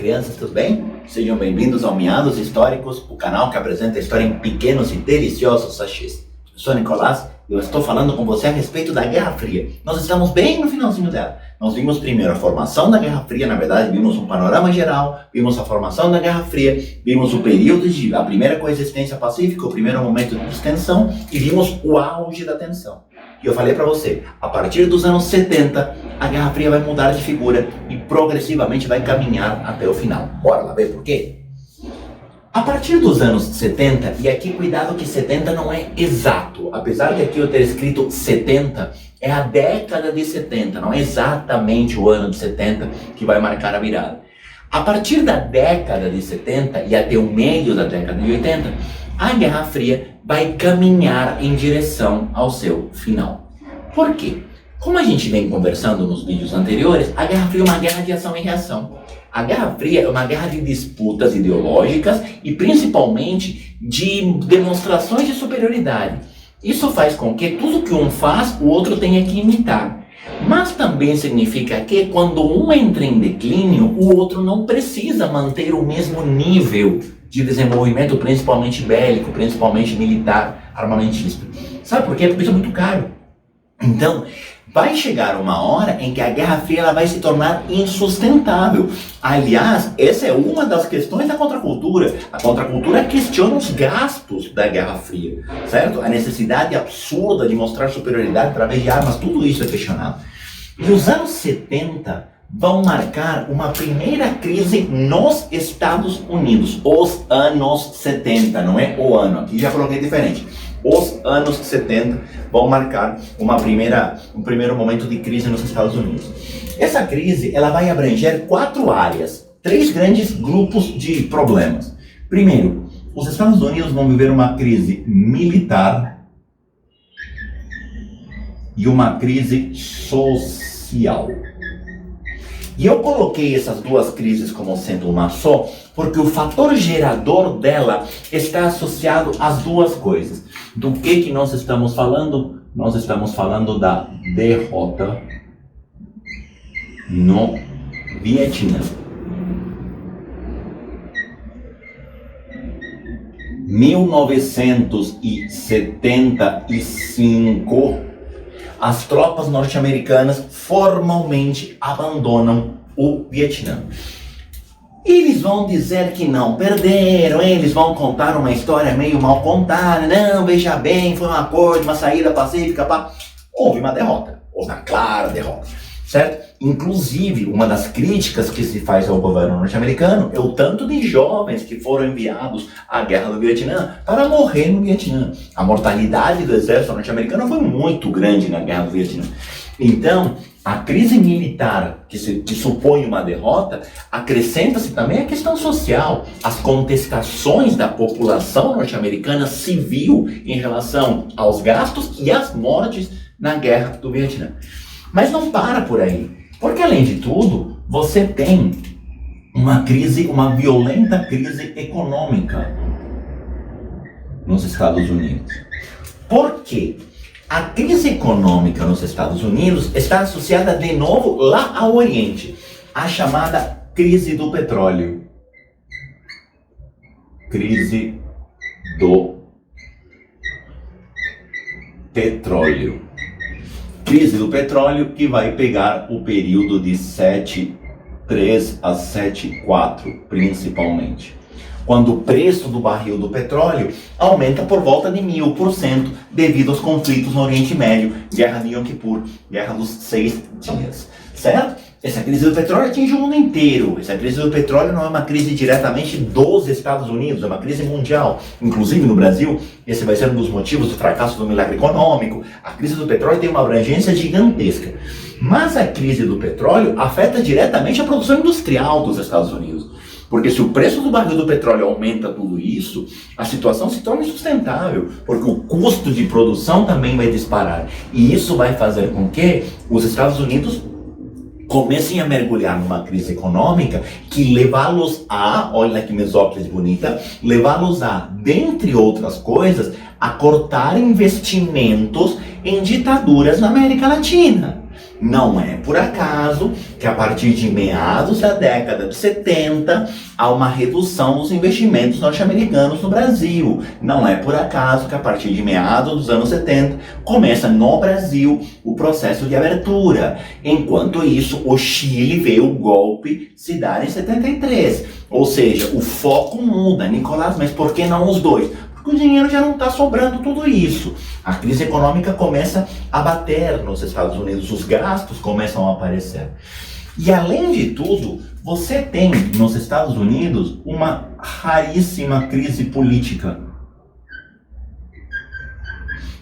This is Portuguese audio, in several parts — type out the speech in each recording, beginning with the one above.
crianças, tudo bem? Sejam bem-vindos ao Miados Históricos, o canal que apresenta a história em pequenos e deliciosos sachês. Eu sou Nicolás e eu estou falando com você a respeito da Guerra Fria. Nós estamos bem no finalzinho dela. Nós vimos primeiro a formação da Guerra Fria, na verdade vimos um panorama geral, vimos a formação da Guerra Fria, vimos o período de a primeira coexistência pacífica, o primeiro momento de distensão e vimos o auge da tensão. E eu falei para você, a partir dos anos 70, a Guerra Fria vai mudar de figura e progressivamente vai caminhar até o final. Bora lá ver por quê? A partir dos anos 70, e aqui cuidado que 70 não é exato, apesar de aqui eu ter escrito 70, é a década de 70, não é exatamente o ano de 70 que vai marcar a virada. A partir da década de 70 e até o meio da década de 80, a Guerra Fria vai caminhar em direção ao seu final. Por quê? Como a gente vem conversando nos vídeos anteriores, a Guerra Fria é uma guerra de ação e reação. A Guerra Fria é uma guerra de disputas ideológicas e principalmente de demonstrações de superioridade. Isso faz com que tudo que um faz, o outro tenha que imitar. Mas também significa que quando um entra em declínio, o outro não precisa manter o mesmo nível de desenvolvimento, principalmente bélico, principalmente militar, armamentista. Sabe por quê? Porque isso é muito caro. Então, vai chegar uma hora em que a Guerra Fria ela vai se tornar insustentável. Aliás, essa é uma das questões da contracultura. A contracultura questiona os gastos da Guerra Fria, certo? A necessidade absurda de mostrar superioridade através de armas, tudo isso é questionado. E os anos 70 vão marcar uma primeira crise nos Estados Unidos. Os anos 70, não é o ano, aqui já coloquei diferente. Os anos 70 vão marcar um primeiro momento de crise nos Estados Unidos. Essa crise ela vai abranger 4 áreas, 3 grandes grupos de problemas. Primeiro, os Estados Unidos vão viver uma crise militar e uma crise social. E eu coloquei essas duas crises como sendo uma só, porque o fator gerador dela está associado às duas coisas. Do que nós estamos falando? Nós estamos falando da derrota no Vietnã. 1975, as tropas norte-americanas formalmente abandonam o Vietnã. Eles vão dizer que não perderam, eles vão contar uma história meio mal contada, não, veja bem, foi um acordo, uma saída pacífica, pá. Houve uma derrota, houve uma clara derrota, certo? Inclusive, uma das críticas que se faz ao governo norte-americano é o tanto de jovens que foram enviados à guerra do Vietnã para morrer no Vietnã. A mortalidade do exército norte-americano foi muito grande na guerra do Vietnã. Então, a crise militar, que supõe uma derrota, acrescenta-se também a questão social, as contestações da população norte-americana civil em relação aos gastos e às mortes na guerra do Vietnã. Mas não para por aí, porque além de tudo, você tem uma violenta crise econômica nos Estados Unidos. Por quê? A crise econômica nos Estados Unidos está associada de novo lá ao Oriente, a chamada crise do petróleo. Crise do petróleo. Crise do petróleo que vai pegar o período de 73 a 74, principalmente. Quando o preço do barril do petróleo aumenta por volta de 1000% devido aos conflitos no Oriente Médio, Guerra de Yom Kippur, Guerra dos 6 dias, certo? Essa crise do petróleo atinge o mundo inteiro. Essa crise do petróleo não é uma crise diretamente dos Estados Unidos, é uma crise mundial. Inclusive no Brasil, esse vai ser um dos motivos do fracasso do milagre econômico. A crise do petróleo tem uma abrangência gigantesca. Mas a crise do petróleo afeta diretamente a produção industrial dos Estados Unidos. Porque se o preço do barril do petróleo aumenta tudo isso, a situação se torna insustentável, porque o custo de produção também vai disparar. E isso vai fazer com que os Estados Unidos comecem a mergulhar numa crise econômica que levá-los a, olha que mesóclise bonita, levá-los a, dentre outras coisas, a cortar investimentos em ditaduras na América Latina. Não é por acaso que a partir de meados da década de 70 há uma redução dos investimentos norte-americanos no Brasil. Não é por acaso que a partir de meados dos anos 70 começa no Brasil o processo de abertura. Enquanto isso, o Chile vê o golpe se dar em 73. Ou seja, o foco muda. Nicolás, mas por que não os dois? O dinheiro já não está sobrando tudo isso. A crise econômica começa a bater nos Estados Unidos, os gastos começam a aparecer. E além de tudo, você tem nos Estados Unidos uma raríssima crise política.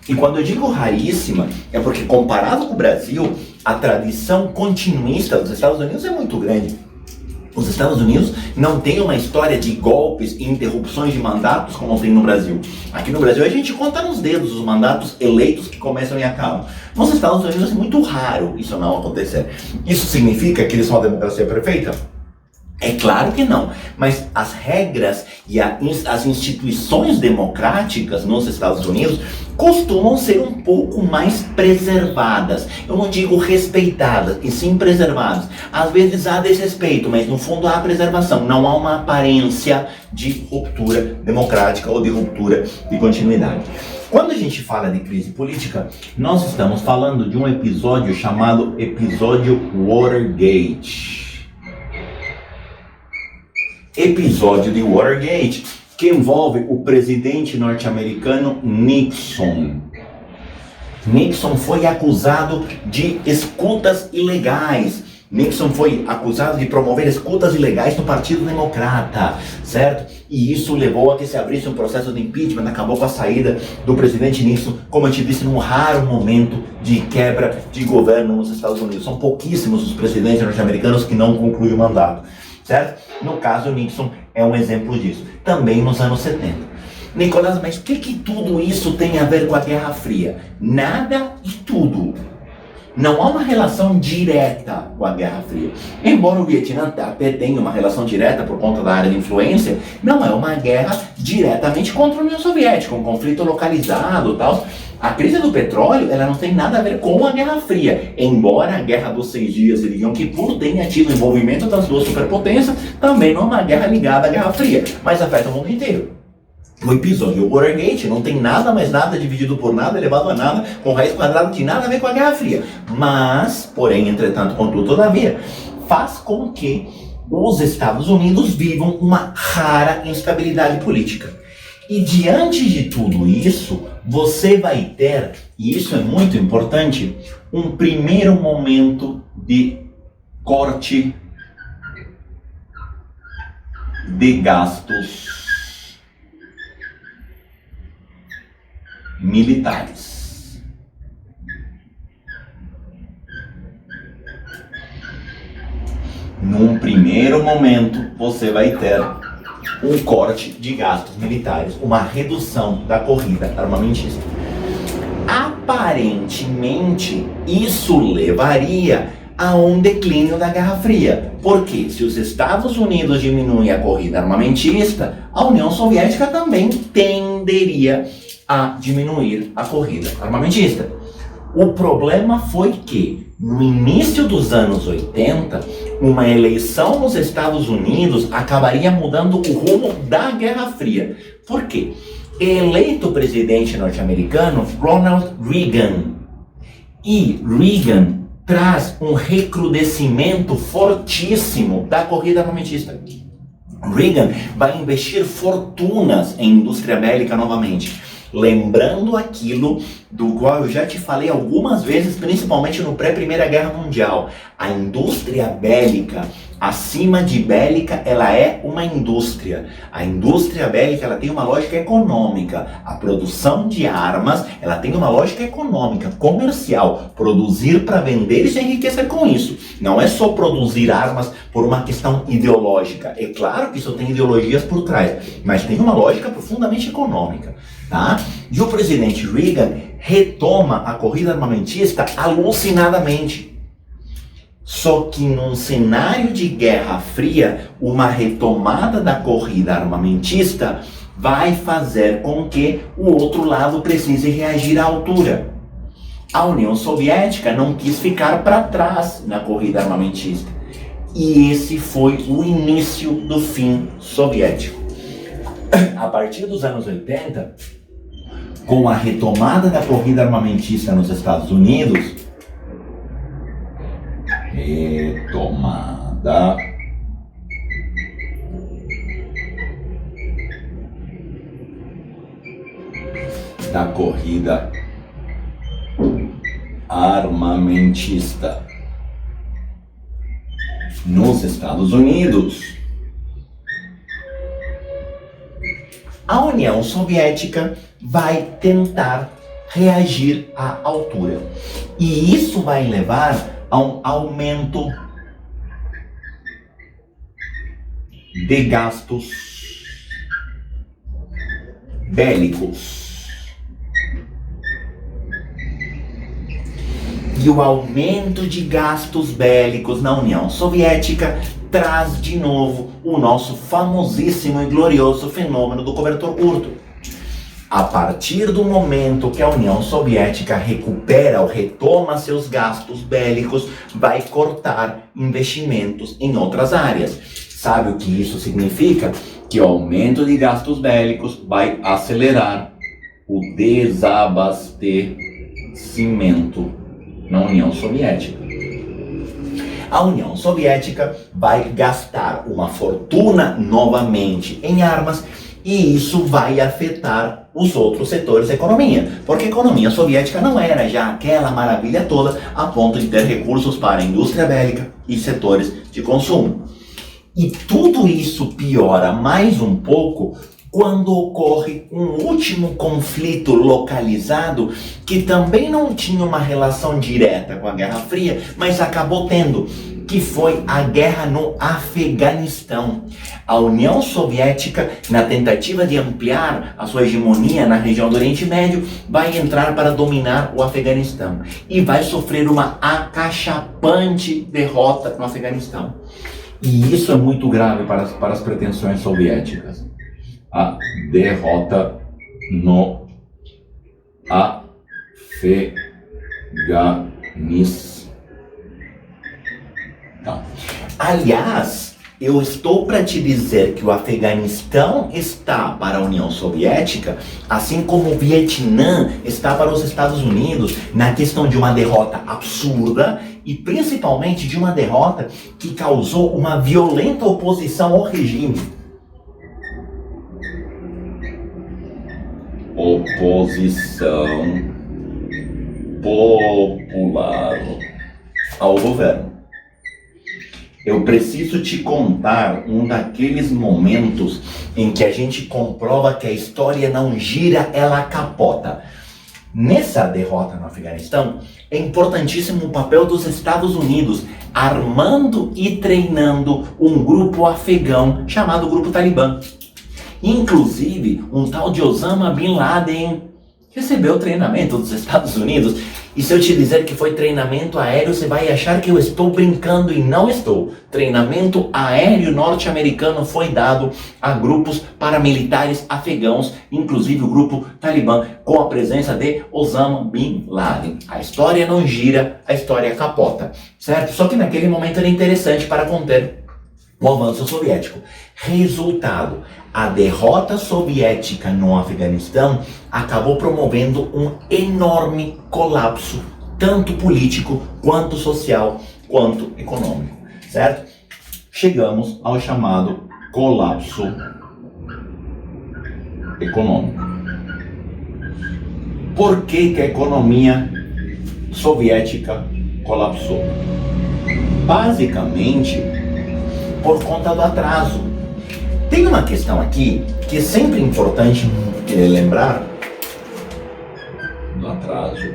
E quando eu digo raríssima, é porque comparado com o Brasil, a tradição continuista dos Estados Unidos é muito grande. Os Estados Unidos não têm uma história de golpes e interrupções de mandatos como tem no Brasil. Aqui no Brasil a gente conta nos dedos os mandatos eleitos que começam e acabam. Nos Estados Unidos é muito raro isso não acontecer. Isso significa que eles são uma democracia perfeita? É claro que não, mas as regras e as instituições democráticas nos Estados Unidos costumam ser um pouco mais preservadas. Eu não digo respeitadas, e sim preservadas. Às vezes há desrespeito, mas no fundo há preservação. Não há uma aparência de ruptura democrática ou de ruptura de continuidade. Quando a gente fala de crise política, nós estamos falando de um episódio chamado episódio Watergate. Episódio de Watergate, que envolve o presidente norte-americano Nixon. Nixon foi acusado de escutas ilegais. Nixon foi acusado de promover escutas ilegais no Partido Democrata, certo? E isso levou a que se abrisse um processo de impeachment, acabou com a saída do presidente Nixon, como eu te disse, num raro momento de quebra de governo nos Estados Unidos. São pouquíssimos os presidentes norte-americanos que não concluem o mandato, certo? No caso, Nixon é um exemplo disso. Também nos anos 70. Nicolás, mas o que tudo isso tem a ver com a Guerra Fria? Nada e tudo. Não há uma relação direta com a Guerra Fria. Embora o Vietnã até tenha uma relação direta por conta da área de influência, não é uma guerra diretamente contra a União Soviética, um conflito localizado e tal. A crise do petróleo, ela não tem nada a ver com a Guerra Fria. Embora a Guerra dos 6 Dias e de Yom Kippur tenha tido o envolvimento das duas superpotências, também não é uma guerra ligada à Guerra Fria, mas afeta o mundo inteiro. O episódio Watergate não tem nada mais nada dividido por nada, elevado a nada, com raiz quadrada, não tem nada a ver com a Guerra Fria. Mas, porém, entretanto, contudo, todavia, faz com que os Estados Unidos vivam uma rara instabilidade política. E diante de tudo isso, você vai ter, e isso é muito importante, um primeiro momento de corte de gastos militares. Num primeiro momento, você vai ter um corte de gastos militares, uma redução da corrida armamentista. Aparentemente, isso levaria a um declínio da Guerra Fria. Porque se os Estados Unidos diminuem a corrida armamentista, a União Soviética também tenderia a diminuir a corrida armamentista. O problema foi que, no início dos anos 80, uma eleição nos Estados Unidos acabaria mudando o rumo da Guerra Fria. Por quê? Eleito presidente norte-americano Ronald Reagan. E Reagan traz um recrudescimento fortíssimo da corrida armamentista. Reagan vai investir fortunas em indústria bélica novamente. Lembrando aquilo do qual eu já te falei algumas vezes, principalmente no pré-Primeira Guerra Mundial. A indústria bélica, acima de bélica, ela é uma indústria. A indústria bélica, ela tem uma lógica econômica. A produção de armas, ela tem uma lógica econômica, comercial. Produzir para vender e se enriquecer com isso. Não é só produzir armas por uma questão ideológica. É claro que isso tem ideologias por trás, mas tem uma lógica profundamente econômica. Tá? E o presidente Reagan retoma a corrida armamentista alucinadamente. Só que num cenário de Guerra Fria, uma retomada da corrida armamentista vai fazer com que o outro lado precise reagir à altura. A União Soviética não quis ficar para trás na corrida armamentista. E esse foi o início do fim soviético. A partir dos anos 80, com a retomada da corrida armamentista nos Estados Unidos, retomada da corrida armamentista nos Estados Unidos, a União Soviética vai tentar reagir à altura. E isso vai levar a um aumento de gastos bélicos. E o aumento de gastos bélicos na União Soviética traz de novo o nosso famosíssimo e glorioso fenômeno do cobertor curto. A partir do momento que a União Soviética recupera ou retoma seus gastos bélicos, vai cortar investimentos em outras áreas. Sabe o que isso significa? Que o aumento de gastos bélicos vai acelerar o desabastecimento na União Soviética. A União Soviética vai gastar uma fortuna novamente em armas e isso vai afetar os outros setores da economia, porque a economia soviética não era já aquela maravilha toda a ponto de ter recursos para a indústria bélica e setores de consumo. E tudo isso piora mais um pouco quando ocorre um último conflito localizado que também não tinha uma relação direta com a Guerra Fria, mas acabou tendo, que foi a guerra no Afeganistão. A União Soviética, na tentativa de ampliar a sua hegemonia na região do Oriente Médio, vai entrar para dominar o Afeganistão e vai sofrer uma acachapante derrota no Afeganistão. E isso é muito grave para as pretensões soviéticas. A derrota no Afeganistão. Aliás, eu estou para te dizer que o Afeganistão está para a União Soviética, assim como o Vietnã está para os Estados Unidos, na questão de uma derrota absurda e principalmente de uma derrota que causou uma violenta oposição ao regime. Oposição popular ao governo. Eu preciso te contar um daqueles momentos em que a gente comprova que a história não gira, ela capota. Nessa derrota no Afeganistão, é importantíssimo o papel dos Estados Unidos armando e treinando um grupo afegão chamado Grupo Talibã. Inclusive, um tal de Osama Bin Laden recebeu treinamento dos Estados Unidos. E se eu te dizer que foi treinamento aéreo, você vai achar que eu estou brincando e não estou. Treinamento aéreo norte-americano foi dado a grupos paramilitares afegãos, inclusive o grupo Talibã, com a presença de Osama Bin Laden. A história não gira, a história capota, certo? Só que naquele momento era interessante para conter o avanço soviético. Resultado: a derrota soviética no Afeganistão acabou promovendo um enorme colapso, tanto político, quanto social, quanto econômico, certo? Chegamos ao chamado colapso econômico. Por que a economia soviética colapsou? Basicamente, por conta do atraso. Tem uma questão aqui que é sempre importante lembrar do atraso,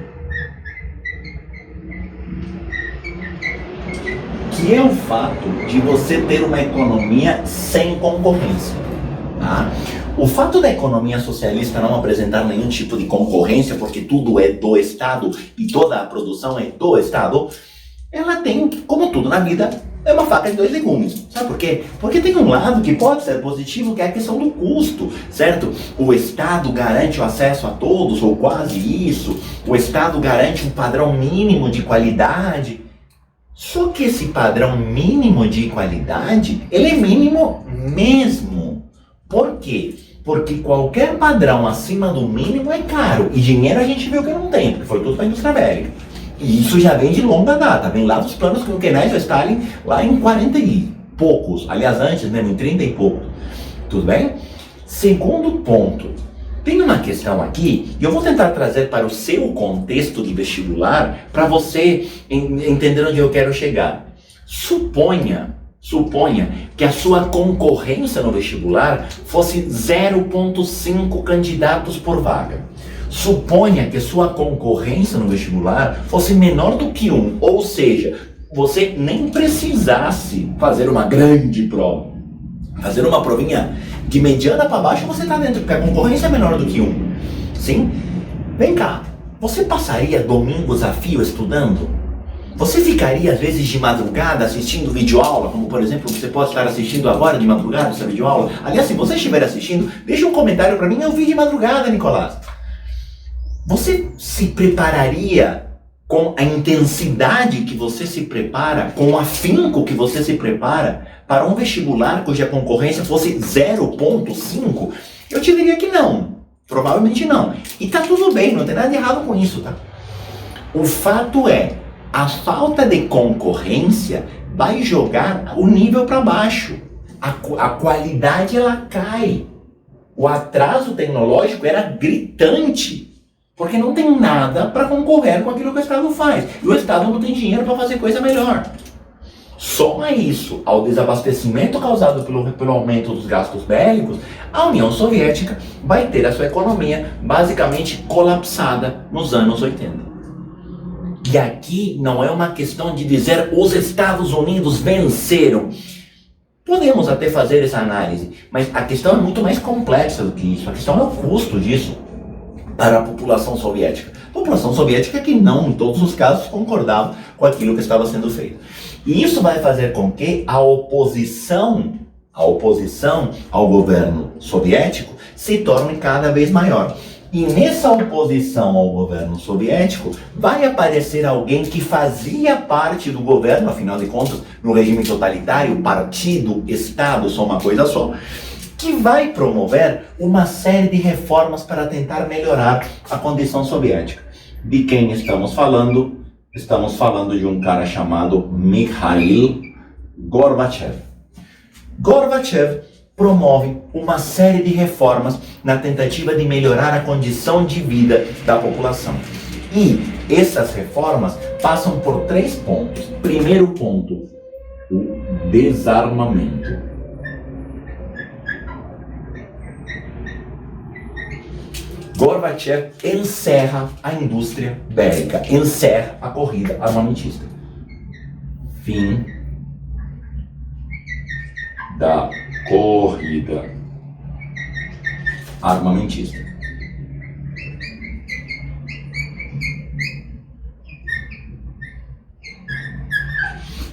que é o fato de você ter uma economia sem concorrência. Tá? O fato da economia socialista não apresentar nenhum tipo de concorrência, porque tudo é do Estado e toda a produção é do Estado, ela tem, como tudo na vida, é uma faca de dois legumes. Sabe por quê? Porque tem um lado que pode ser positivo, que é a questão do custo, certo? O Estado garante o acesso a todos, ou quase isso. O Estado garante um padrão mínimo de qualidade. Só que esse padrão mínimo de qualidade, ele é mínimo mesmo. Por quê? Porque qualquer padrão acima do mínimo é caro. E dinheiro a gente viu que não tem, porque foi tudo para a indústria bélica. E isso já vem de longa data. Vem lá dos planos com o Kennedy e o Stalin, lá em 40 e poucos. Aliás, antes mesmo, em 30 e poucos. Tudo bem? Segundo ponto. Tem uma questão aqui, e eu vou tentar trazer para o seu contexto de vestibular, para você entender onde eu quero chegar. Suponha que a sua concorrência no vestibular fosse 0,5 candidatos por vaga. Suponha que sua concorrência no vestibular fosse menor do que 1, ou seja, você nem precisasse fazer uma grande prova. Fazer uma provinha de mediana para baixo você está dentro, porque a concorrência é menor do que 1. Sim? Vem cá, você passaria domingos a fio estudando? Você ficaria às vezes de madrugada assistindo videoaula, como por exemplo você pode estar assistindo agora de madrugada essa videoaula? Aliás, se você estiver assistindo, deixa um comentário para mim, eu vi de madrugada, Nicolás. Você se prepararia com a intensidade que você se prepara, com o afinco que você se prepara para um vestibular cuja concorrência fosse 0,5? Eu te diria que não. Provavelmente não. E tá tudo bem, não tem nada de errado com isso, tá? O fato é, a falta de concorrência vai jogar o nível para baixo. A qualidade ela cai. O atraso tecnológico era gritante. Porque não tem nada para concorrer com aquilo que o Estado faz. E o Estado não tem dinheiro para fazer coisa melhor. Soma isso ao desabastecimento causado pelo aumento dos gastos bélicos, a União Soviética vai ter a sua economia basicamente colapsada nos anos 80. E aqui não é uma questão de dizer os Estados Unidos venceram. Podemos até fazer essa análise, mas a questão é muito mais complexa do que isso. A questão é o custo disso para a população soviética. A população soviética que não, em todos os casos, concordava com aquilo que estava sendo feito. E isso vai fazer com que a oposição ao governo soviético se torne cada vez maior. E nessa oposição ao governo soviético, vai aparecer alguém que fazia parte do governo, afinal de contas, no regime totalitário, partido, Estado, só uma coisa só, que vai promover uma série de reformas para tentar melhorar a condição soviética. De quem estamos falando? Estamos falando de um cara chamado Mikhail Gorbachev. Gorbachev promove uma série de reformas na tentativa de melhorar a condição de vida da população. E essas reformas passam por 3 pontos. Primeiro ponto, o desarmamento. Gorbachev encerra a indústria bélica, encerra a corrida armamentista. Fim da corrida armamentista.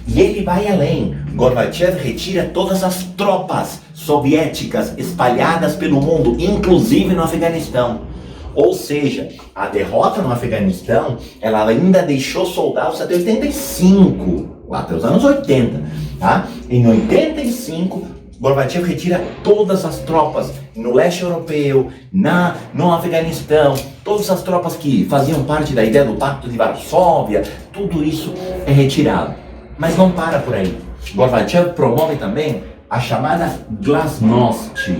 E ele vai além. Gorbachev retira todas as tropas soviéticas espalhadas pelo mundo, inclusive no Afeganistão. Ou seja, a derrota no Afeganistão, ela ainda deixou soldados até 85, lá até os anos 80, tá? Em 85, Gorbachev retira todas as tropas no leste europeu, no Afeganistão, todas as tropas que faziam parte da ideia do Pacto de Varsóvia, tudo isso é retirado. Mas não para por aí. Gorbachev promove também a chamada Glasnost.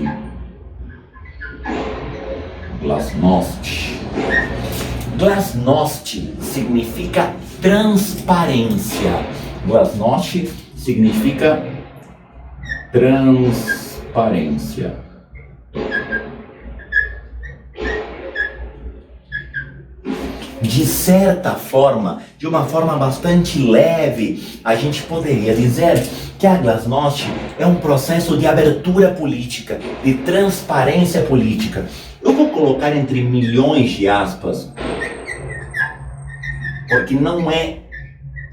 Glasnost significa transparência. Glasnost significa transparência. De certa forma, de uma forma bastante leve, a gente poderia dizer que a Glasnost é um processo de abertura política, de transparência política. Eu vou colocar entre milhões de aspas, porque não é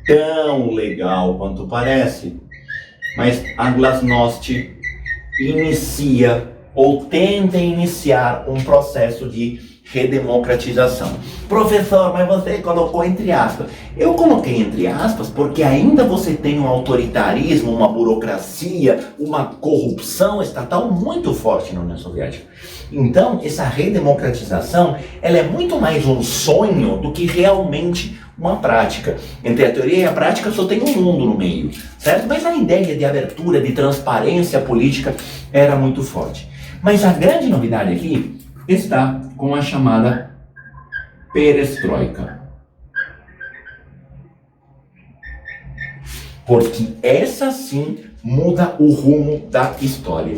tão legal quanto parece. mas a Glasnost inicia ou tenta iniciar um processo de redemocratização. Professor, mas você colocou entre aspas. Eu coloquei entre aspas porque ainda você tem um autoritarismo, uma burocracia, uma corrupção estatal muito forte na União Soviética. Então, essa redemocratização, ela é muito mais um sonho do que realmente uma prática. Entre a teoria e a prática só tem um mundo no meio, certo? Mas a ideia de abertura, de transparência política era muito forte. Mas a grande novidade aqui está com a chamada perestroika. Porque essa sim muda o rumo da história.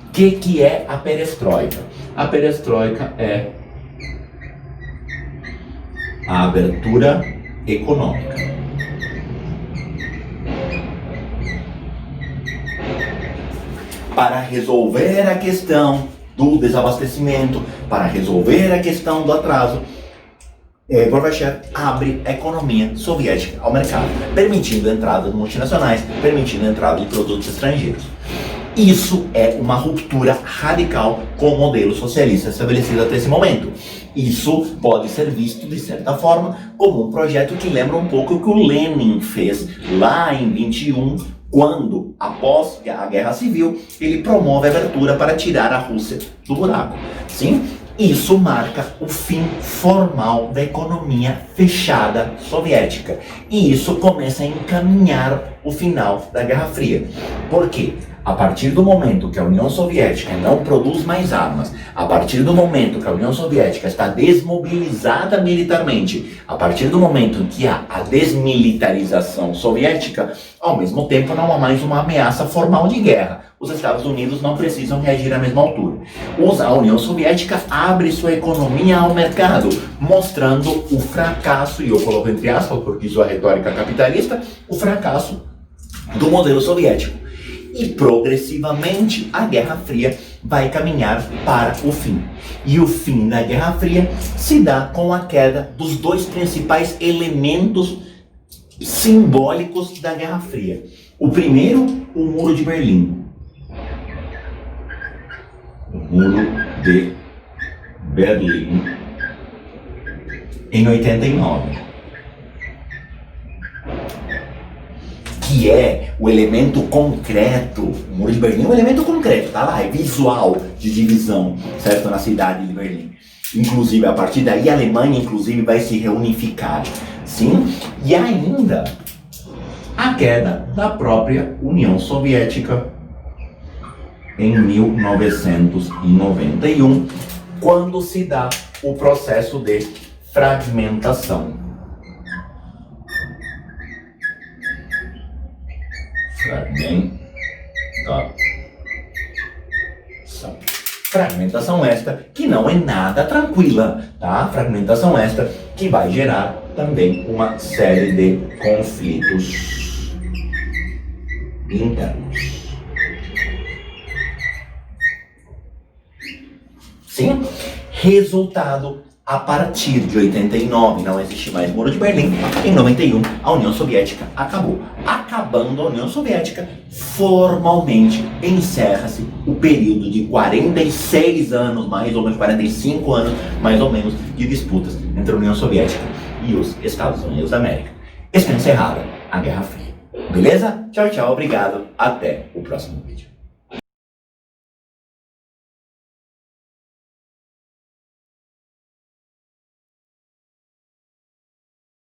O que é a perestroika? A perestroika é a abertura econômica. Para resolver a questão do desabastecimento, para resolver a questão do atraso, Gorbachev abre a economia soviética ao mercado, permitindo a entrada de multinacionais, permitindo a entrada de produtos estrangeiros. Isso é uma ruptura radical com o modelo socialista estabelecido até esse momento. Isso pode ser visto, de certa forma, como um projeto que lembra um pouco o que o Lenin fez lá em 21, quando, após a Guerra Civil, ele promove a abertura para tirar a Rússia do buraco. Sim? Isso marca o fim formal da economia fechada soviética. E isso começa a encaminhar o final da Guerra Fria. Por quê? A partir do momento que a União Soviética não produz mais armas, a partir do momento que a União Soviética está desmobilizada militarmente, a partir do momento em que há a desmilitarização soviética, ao mesmo tempo não há mais uma ameaça formal de guerra. Os Estados Unidos não precisam reagir à mesma altura. A União Soviética abre sua economia ao mercado, mostrando o fracasso, e eu coloco entre aspas, porque isso é a retórica capitalista, o fracasso do modelo soviético. E progressivamente a Guerra Fria vai caminhar para o fim. E o fim da Guerra Fria se dá com a queda dos dois principais elementos simbólicos da Guerra Fria. O primeiro, o Muro de Berlim. O Muro de Berlim, em 89. Que é o elemento concreto. O Muro de Berlim é um elemento concreto, tá lá, é visual de divisão, certo? Na cidade de Berlim. Inclusive, a partir daí, a Alemanha, inclusive, vai se reunificar, sim? E ainda, a queda da própria União Soviética em 1991, quando se dá o processo de fragmentação. Fragmentação esta que não é nada tranquila, tá? Fragmentação esta que vai gerar também uma série de conflitos internos. Sim? Resultado: a partir de 89 não existe mais Muro de Berlim. Em 91 a União Soviética acabou. Acabando a União Soviética, formalmente encerra-se o período de 46 anos, mais ou menos 45 anos, mais ou menos, de disputas entre a União Soviética e os Estados Unidos da América. Está encerrada a Guerra Fria. Beleza? Tchau, tchau, obrigado. Até o próximo vídeo.